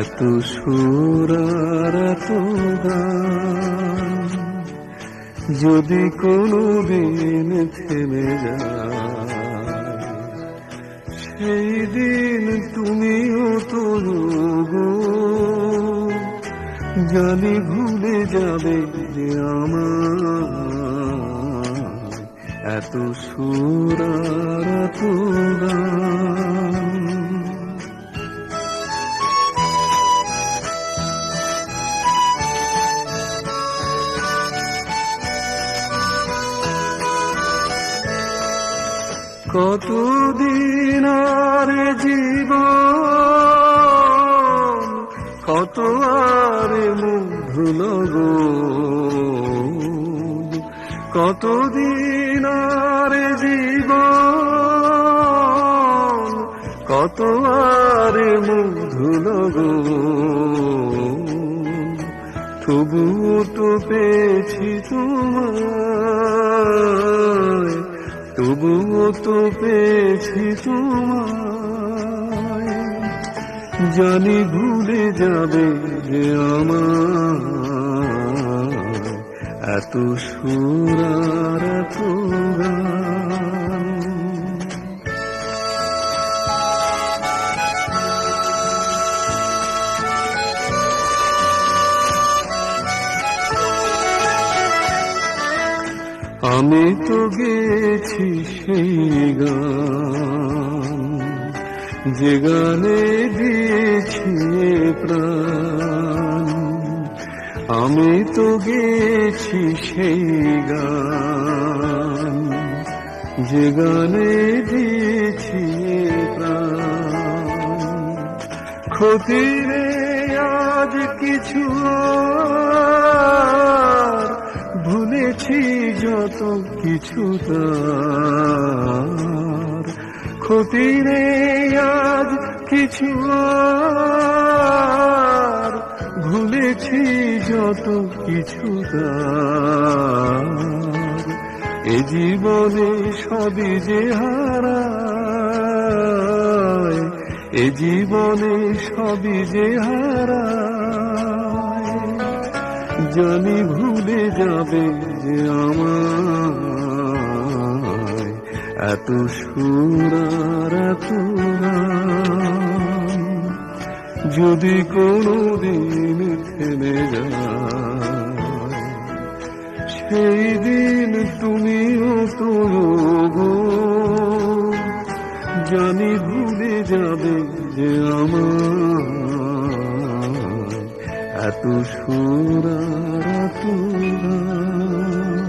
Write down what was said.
এত সুর আর এত গান যদি কোনোদিন থেমে যায়, সেই দিন তুমিও তো গো জানি ভুলে যাবে যে আমার এত সুর আর এত গান। কতদিন আর জীবন, কত আর মুগ্ধ গো, কতদিন আর জীবন, কত আর মুগ্ধ গো, তবুও তো পেয়েছি তোমায়, তবুও তো পেয়েছি তোমায়, জানি ভুলে যাবে যে আমার এত সুর আর এত গান। আমি তো গেছি সেই গান, যে গানে দিয়েছি প্রাণ। আমি তো গেছি সেই গান, যে গানে দিয়েছি প্রাণ। ক্ষতি নেই আজ কিছু, ভুলেছি যত কিছু তার। ক্ষতি নেই আজ কিছু, ভুলেছি যত কিছু তার। এ জীবনে সবই যে হারায়, এ জীবনে সবই যে হারায়, জানি ভুলে যাবে যে আমায় এত সুর আর এত গান যদি কোনোদিন থেমে যায়, সেই দিন তুমিও তো গো জানি ভুলে যাবে যে আমায় এত সুর আর এত গান।